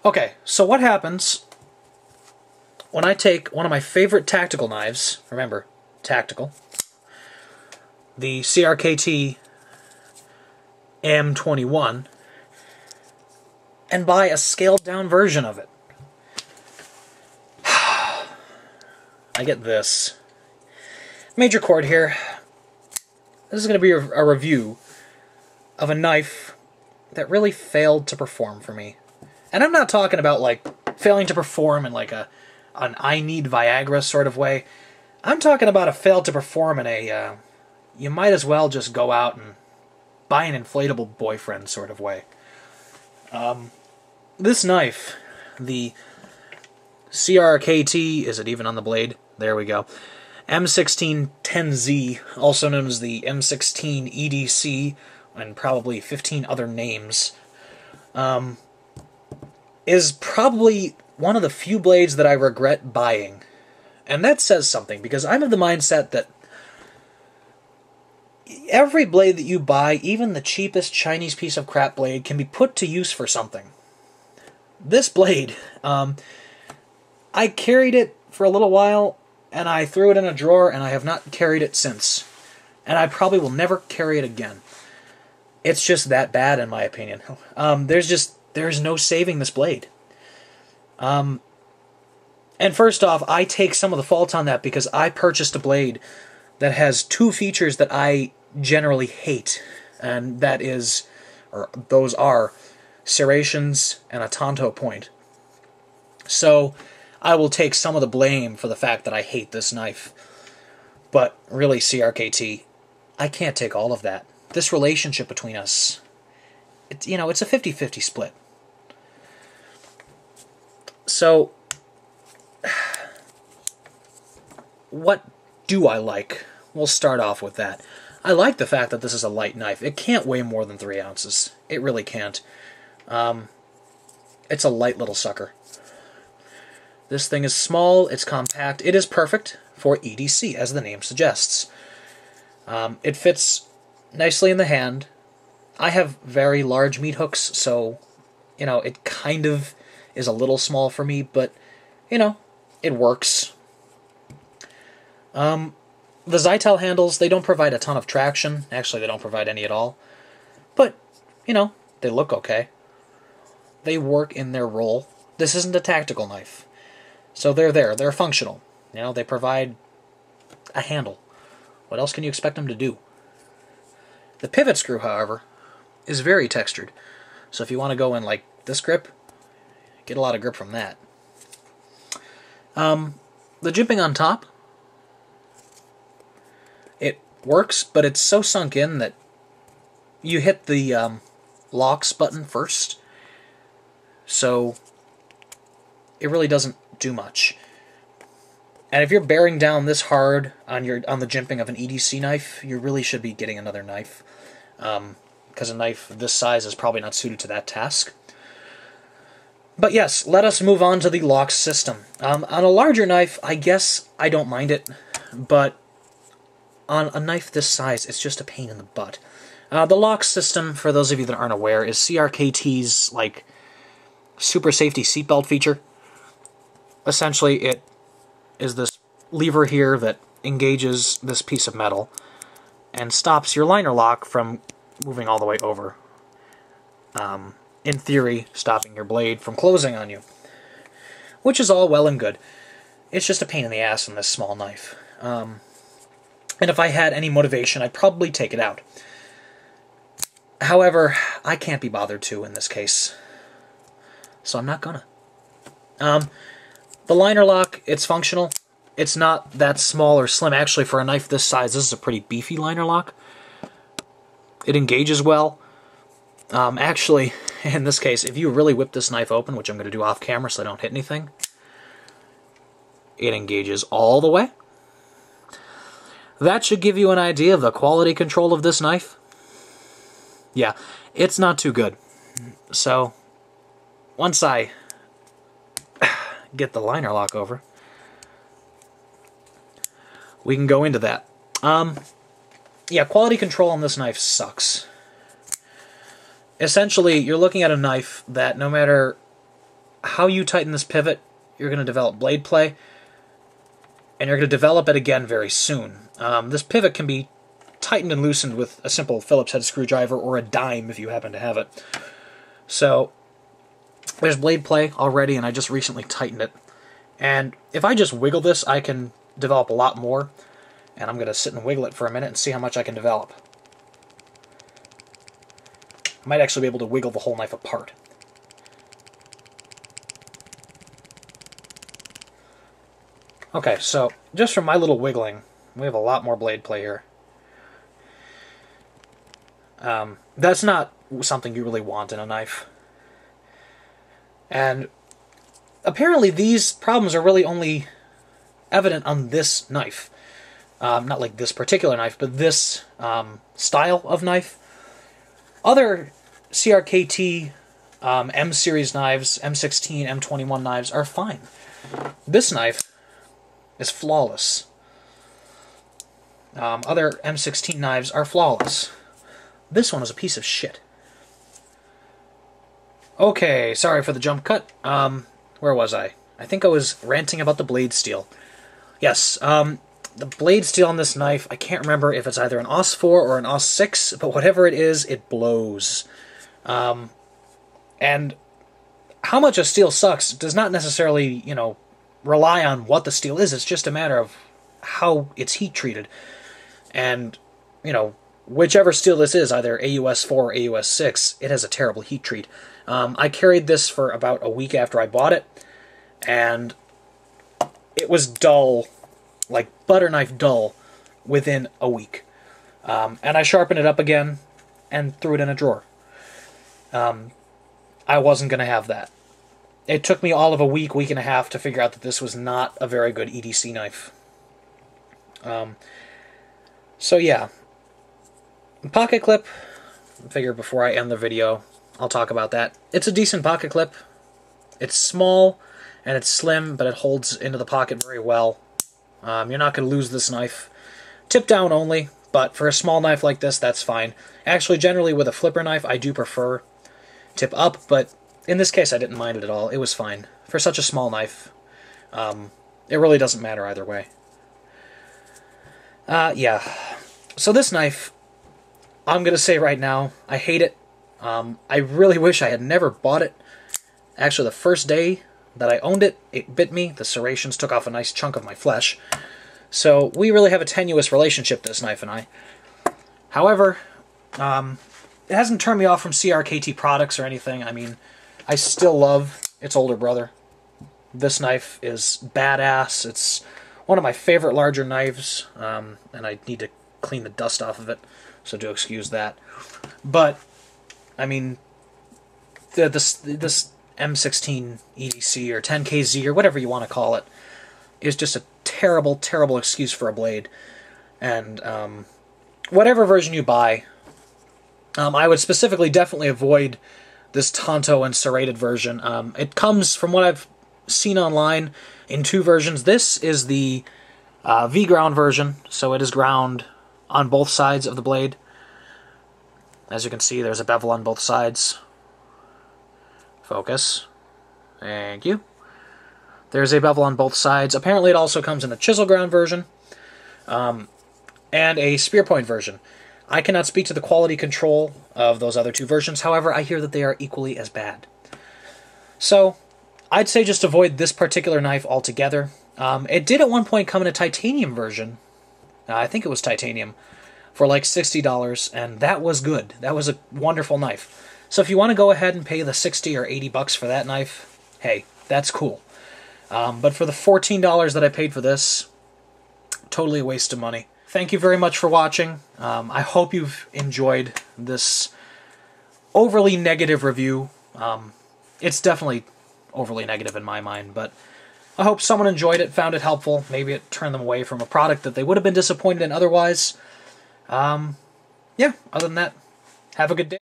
Okay, so what happens when I take one of my favorite tactical knives, remember, tactical, the CRKT M-21, and buy a scaled-down version of it? I get this. Major chord here. This is going to be a review of a knife that really failed to perform for me. And I'm not talking about, like, failing to perform in, like, an I need Viagra sort of way. I'm talking about a failed to perform in a, you might as well just go out and buy an inflatable boyfriend sort of way. This knife, the CRKT, is it even on the blade? There we go. M-16 10Z, also known as the M-16 EDC, and probably 15 other names, is probably one of the few blades that I regret buying. And that says something, because I'm of the mindset that every blade that you buy, even the cheapest Chinese piece of crap blade, can be put to use for something. This blade, I carried it for a little while, and I threw it in a drawer, and I have not carried it since. And I probably will never carry it again. It's just that bad, in my opinion. There's no saving this blade. And first off, I take some of the fault on that because I purchased a blade that has two features that I generally hate. And those are serrations and a tanto point. So I will take some of the blame for the fact that I hate this knife. But really, CRKT, I can't take all of that. This relationship between us, it's a 50-50 split. So, what do I like? We'll start off with that. I like the fact that this is a light knife. It can't weigh more than 3 ounces. It really can't. It's a light little sucker. This thing is small, it's compact, it is perfect for EDC, as the name suggests. It fits nicely in the hand. I have very large meat hooks, so, it kind of is a little small for me, but, it works. The Zytel handles, they don't provide a ton of traction. Actually, they don't provide any at all. But, they look okay. They work in their role. This isn't a tactical knife. So they're there. They're functional. They provide a handle. What else can you expect them to do? The pivot screw, however, is very textured. So if you want to go in like this grip, get a lot of grip from that. The jimping on top, it works, but it's so sunk in that you hit the LAWKS button first. So it really doesn't do much. And if you're bearing down this hard on the jimping of an EDC knife, you really should be getting another knife, because a knife this size is probably not suited to that task. But yes, let us move on to the LAWKS system. On a larger knife, I guess I don't mind it, but on a knife this size, it's just a pain in the butt. The LAWKS system, for those of you that aren't aware, is CRKT's super safety seatbelt feature. Essentially, it is this lever here that engages this piece of metal and stops your liner lock from moving all the way over. In theory, stopping your blade from closing on you. Which is all well and good. It's just a pain in the ass in this small knife. And if I had any motivation, I'd probably take it out. However, I can't be bothered to in this case. So I'm not gonna. The liner lock, it's functional. It's not that small or slim. Actually, for a knife this size, this is a pretty beefy liner lock. It engages well. Actually, in this case, if you really whip this knife open, which I'm going to do off camera so I don't hit anything, it engages all the way. That should give you an idea of the quality control of this knife. Yeah, it's not too good. So, once I get the liner lock over, we can go into that. Yeah, quality control on this knife sucks. Essentially, you're looking at a knife that no matter how you tighten this pivot, you're going to develop blade play, and you're going to develop it again very soon. This pivot can be tightened and loosened with a simple Phillips head screwdriver or a dime if you happen to have it. So there's blade play already, and I just recently tightened it. And if I just wiggle this, I can develop a lot more. And I'm going to sit and wiggle it for a minute and see how much I can develop. I might actually be able to wiggle the whole knife apart. Okay, so just from my little wiggling, we have a lot more blade play here. That's not something you really want in a knife. And apparently these problems are really only evident on this knife. Not like this particular knife, but this style of knife. Other CRKT M-series knives, M-16, M-21 knives are fine. This knife is flawless. Other M-16 knives are flawless. This one is a piece of shit. Okay, sorry for the jump cut. Where was I? I think I was ranting about the blade steel. Yes, the blade steel on this knife, I can't remember if it's either an AUS-4 or an AUS-6, but whatever it is, it blows. And how much a steel sucks does not necessarily, you know, rely on what the steel is. It's just a matter of how it's heat treated. And, you know, whichever steel this is, either AUS-4 or AUS-6, it has a terrible heat treat. I carried this for about a week after I bought it, and it was dull, like butter knife dull, within a week. And I sharpened it up again and threw it in a drawer. I wasn't going to have that. It took me all of a week, week and a half to figure out that this was not a very good EDC knife. So yeah. Pocket clip, I figure before I end the video, I'll talk about that. It's a decent pocket clip. It's small and it's slim, but it holds into the pocket very well. You're not going to lose this knife. Tip down only, but for a small knife like this, that's fine. Actually, generally with a flipper knife, I do prefer tip up, but in this case, I didn't mind it at all. It was fine. For such a small knife, it really doesn't matter either way. Yeah. So this knife, I'm going to say right now, I hate it. I really wish I had never bought it. Actually, the first day that I owned it, it bit me. The serrations took off a nice chunk of my flesh. So we really have a tenuous relationship, this knife and I. However, it hasn't turned me off from CRKT products or anything. I mean, I still love its older brother. This knife is badass. It's one of my favorite larger knives, and I need to clean the dust off of it, so do excuse that. But, I mean, this M-16 EDC or 10KZ or whatever you want to call it is just a terrible, terrible excuse for a blade. And whatever version you buy, I would specifically definitely avoid this Tonto and serrated version. It comes, from what I've seen online, in two versions. This is the V-ground version, so it is ground on both sides of the blade. As you can see, there's a bevel on both sides. Focus. Thank you. There's a bevel on both sides. Apparently it also comes in a chisel ground version and a spear point version. I cannot speak to the quality control of those other two versions. However, I hear that they are equally as bad. So, I'd say just avoid this particular knife altogether. It did at one point come in a titanium version. I think it was titanium, for like $60, and that was good. That was a wonderful knife. So if you want to go ahead and pay the $60 or $80 for that knife, hey, that's cool. But for the $14 that I paid for this, totally a waste of money. Thank you very much for watching. I hope you've enjoyed this overly negative review. It's definitely overly negative in my mind, but I hope someone enjoyed it, found it helpful. Maybe it turned them away from a product that they would have been disappointed in otherwise. Yeah, other than that, have a good day.